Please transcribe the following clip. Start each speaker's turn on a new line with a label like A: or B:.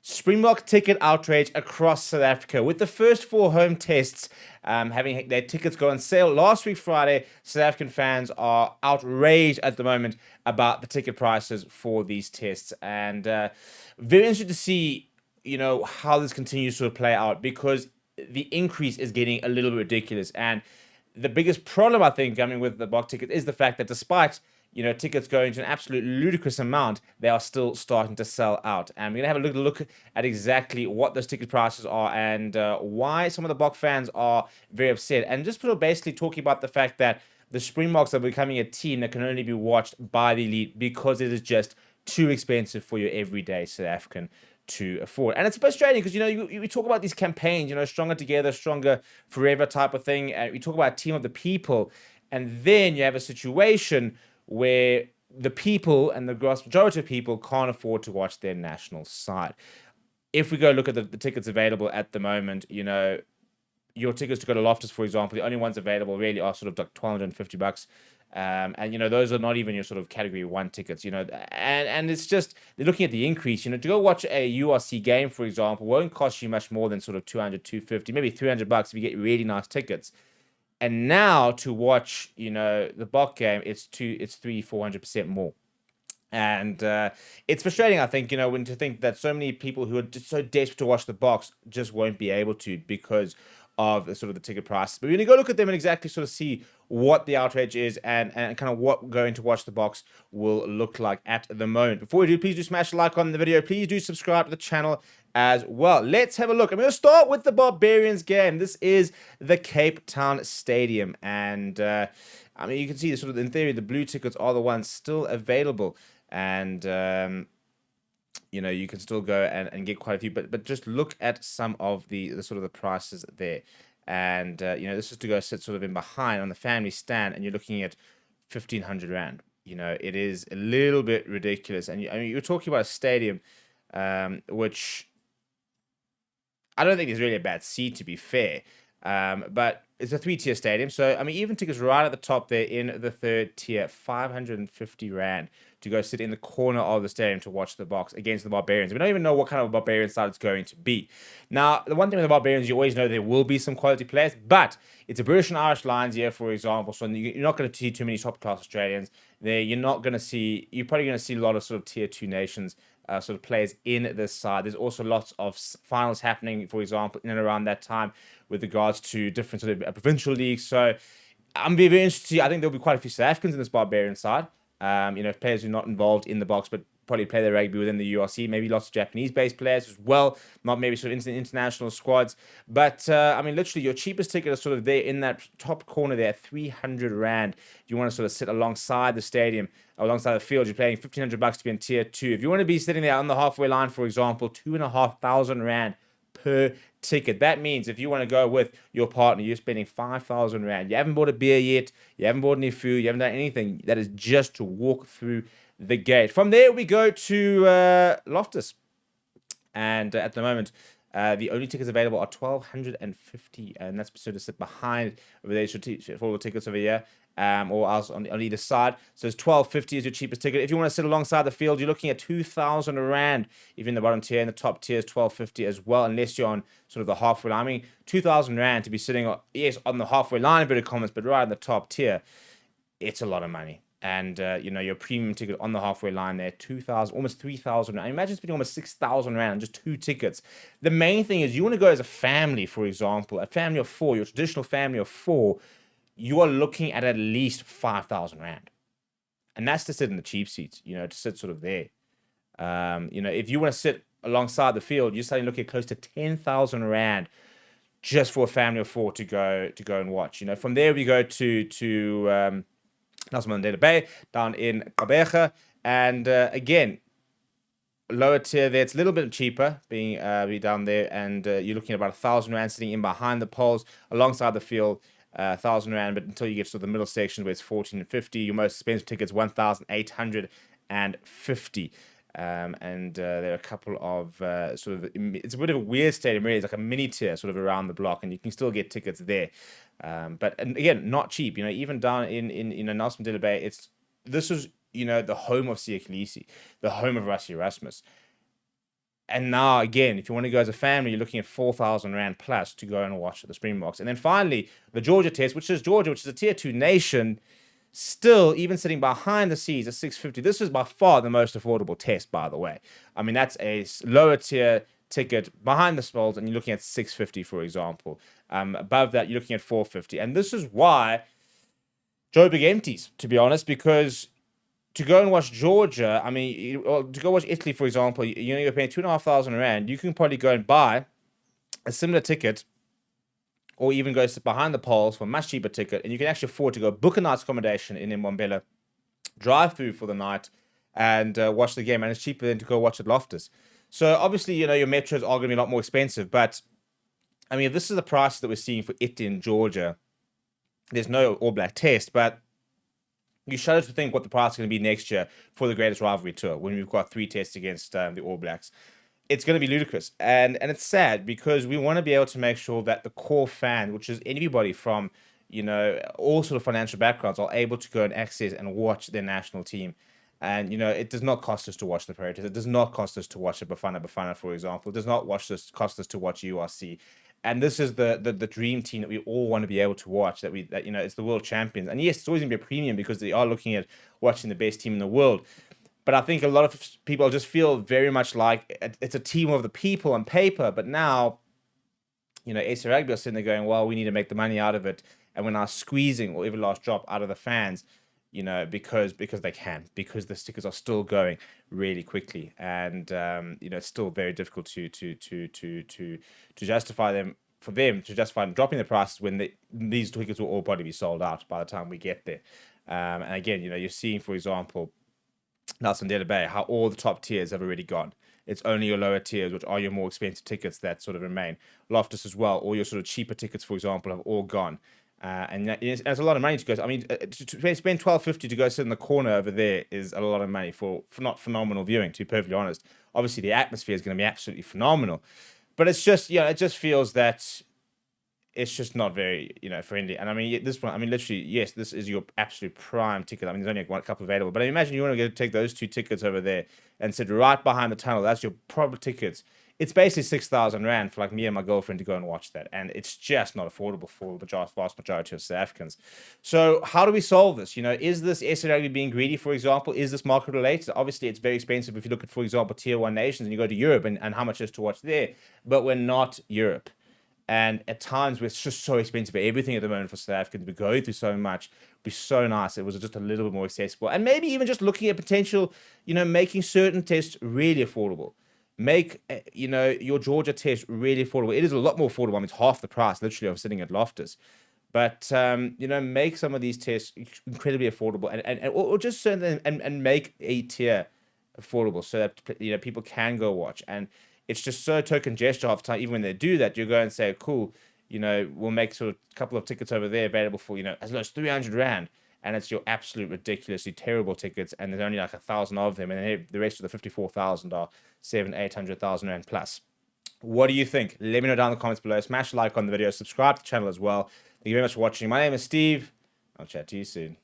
A: Springbok ticket outrage across South Africa, with the first 4 home tests having their tickets go on sale last week Friday. South African fans are outraged at the moment about the ticket prices for these tests, and very interested to see how this continues to play out, because the increase is getting a little bit ridiculous. And the biggest problem, I think, with the box ticket is the fact that despite tickets going to an absolute ludicrous amount, they are still starting to sell out. And we're going to have a look at exactly what those ticket prices are, and why some of the Bok fans are very upset. And just basically talking about the fact that the Springboks are becoming a team that can only be watched by the elite because it is just too expensive for your everyday South African to afford. And it's frustrating because we talk about these campaigns, stronger together, stronger forever type of thing, and we talk about a team of the people, and then you have a situation where the people and the vast majority of people can't afford to watch their national side. If we go look at the tickets available at the moment, your tickets to go to Loftus, for example, the only ones available really are sort of like $1,250. And those are not even your sort of category 1 tickets, and it's just, they're looking at the increase. To go watch a URC game, for example, won't cost you much more than sort of 200, 250, maybe $300 if you get really nice tickets. And now to watch, the Bok game, it's 300-400% more. And it's frustrating, I think, when to think that so many people who are just so desperate to watch the Boks just won't be able to because of the sort of the ticket prices. But we're going to go look at them and exactly sort of see what the outrage is, and kind of what going to watch the Boks will look like at the moment. Before we do, please do smash a like on the video. Please do subscribe to the channel as well. Let's have a look. I'm going to start with the Barbarians game. This is the Cape Town Stadium, and you can see sort of, in theory, the blue tickets are the ones still available, and you can still go and get quite a few, but just look at some of the sort of the prices there. And this is to go sit sort of in behind on the family stand, and you're looking at 1,500 rand. It is a little bit ridiculous. And you're talking about a stadium which I don't think is really a bad seat, to be fair, but it's a 3-tier stadium. So even tickets right at the top there in the 3rd tier, 550 rand to go sit in the corner of the stadium to watch the Boks against the Barbarians. We don't even know what kind of Barbarian side it's going to be. Now, the one thing with the Barbarians, you always know there will be some quality players, but it's a British and Irish Lions here, for example, so you're not going to see too many top-class Australians there. You're probably going to see a lot of sort of tier 2 nations sort of players in this side. There's also lots of finals happening, for example, in and around that time with regards to different sort of provincial leagues. So I'm very, very interested. I think there'll be quite a few South Africans in this Barbarian side. Players who are not involved in the Boks, but probably play their rugby within the URC. Maybe lots of Japanese-based players as well, not maybe sort of international squads. But literally, your cheapest ticket is sort of there in that top corner there, 300 rand. If you want to sort of sit alongside the stadium, alongside the field, you're paying 1,500 bucks to be in tier 2. If you want to be sitting there on the halfway line, for example, 2,500 rand per ticket. That means if you want to go with your partner, you're spending 5,000 rand. You haven't bought a beer yet, you haven't bought any food, you haven't done anything. That is just to walk through the gate. From there, we go to Loftus. And at the moment, the only tickets available are 1,250, and that's sort of sit behind over there for all the tickets over here. Or else on either side. So it's 1,250 is your cheapest ticket. If you want to sit alongside the field, you're looking at 2,000 rand. Even in the bottom tier, and the top tier is 1,250 as well, unless you're on sort of the halfway line. 2,000 rand to be sitting on the halfway line, inverted commas, but right in the top tier, it's a lot of money. And your premium ticket on the halfway line there, 2,000, almost 3,000 rand. Imagine spending almost 6,000 rand on just 2 tickets. The main thing is you want to go as a family, for example, a family of 4, your traditional family of 4. You are looking at least 5,000 rand. And that's to sit in the cheap seats, to sit sort of there. If you want to sit alongside the field, you're starting looking at close to 10,000 rand just for a family of 4 to go and watch. From there we go to Nelson Mandela Bay down in Gqeberha. And again, lower tier there, it's a little bit cheaper being down there. And you're looking at about 1,000 rand sitting in behind the poles alongside the field. 1,000 rand, but until you get to the middle section where it's 1,450, your most expensive tickets 1,850. And there are a couple of it's a bit of a weird stadium, really. It's like a mini tier sort of around the block, and you can still get tickets there. But again, not cheap. Even down in Nelson Mandela Bay, this is the home of Siya Kolisi, the home of Rassie Erasmus. And now, again, if you want to go as a family, you're looking at 4,000 Rand plus to go and watch the Springboks. And then finally, the Georgia Test, which is Georgia, which is a tier 2 nation, still, even sitting behind the scenes at 650. This is by far the most affordable test, by the way. I mean, that's a lower tier ticket behind the spells, and you're looking at 650, for example. Above that, you're looking at 450. And this is why Joburg empties, to be honest, because to go and watch Georgia, I mean, to go watch Italy, for example, you're paying 2,500 Rand. You can probably go and buy a similar ticket, or even go behind the poles for a much cheaper ticket, and you can actually afford to go book a night's accommodation in Mandela, drive through for the night, and watch the game, and it's cheaper than to go watch at Loftus. So obviously, your metros are going to be a lot more expensive, but I mean, if this is the price that we're seeing for Italy and Georgia, there's no All Black Test, but you shudder to think what the price is going to be next year for the Greatest Rivalry Tour when we've got 3 tests against the All Blacks. It's going to be ludicrous, and it's sad because we want to be able to make sure that the core fan, which is anybody from all sort of financial backgrounds, are able to go and access and watch their national team. And it does not cost us to watch the Predators. It does not cost us to watch the Bafana, for example. It does not cost us to watch URC. And this is the dream team that we all want to be able to watch. That it's the world champions. And yes, it's always gonna be a premium because they are looking at watching the best team in the world. But I think a lot of people just feel very much like it's a team of the people on paper. But now, SA Rugby are sitting there going, well, we need to make the money out of it, and we're now squeezing or every last drop out of the fans. Because they can, because the stickers are still going really quickly, and it's still very difficult to justify them dropping the prices when these tickets will all probably be sold out by the time we get there. And again, you're seeing, for example, Nelson Mandela Bay, how all the top tiers have already gone. It's only your lower tiers, which are your more expensive tickets, that sort of remain. Loftus as well, all your sort of cheaper tickets, for example, have all gone. And it's a lot of money to go. I mean, to spend 12.50 to go sit in the corner over there is a lot of money for not phenomenal viewing, to be perfectly honest. Obviously, the atmosphere is going to be absolutely phenomenal, but it's just it just feels that it's just not very friendly. And I mean, this one, I mean, literally, yes, this is your absolute prime ticket. I mean, there's only a couple available, but I imagine you want to go take those 2 tickets over there and sit right behind the tunnel. That's your proper tickets. It's basically 6,000 Rand for like me and my girlfriend to go and watch that. And it's just not affordable for the vast majority of South Africans. So how do we solve this? Is this SA Rugby being greedy, for example? Is this market related? Obviously, it's very expensive if you look at, for example, tier 1 nations and you go to Europe and how much is to watch there. But we're not Europe. And at times, it's just so expensive for everything at the moment for South Africans. We go through so much. It'd be so nice. It was just a little bit more accessible. And maybe even just looking at potential, making certain tests really affordable. Make your Georgia test really affordable. It is a lot more affordable. I mean, it's half the price, literally, of sitting at Loftus. But make some of these tests incredibly affordable, or just and make a tier affordable so that people can go watch. And it's just so token gesture half the time. Even when they do that, you go and say, cool, we'll make sort of a couple of tickets over there available for as low as 300 Rand. And it's your absolute ridiculously terrible tickets, and there's only like 1,000 of them, and then the rest of the 54,000 are 700,000-800,000 Rand plus. What do you think? Let me know down in the comments below. Smash a like on the video, subscribe to the channel as well. Thank you very much for watching. My name is Steve. I'll chat to you soon.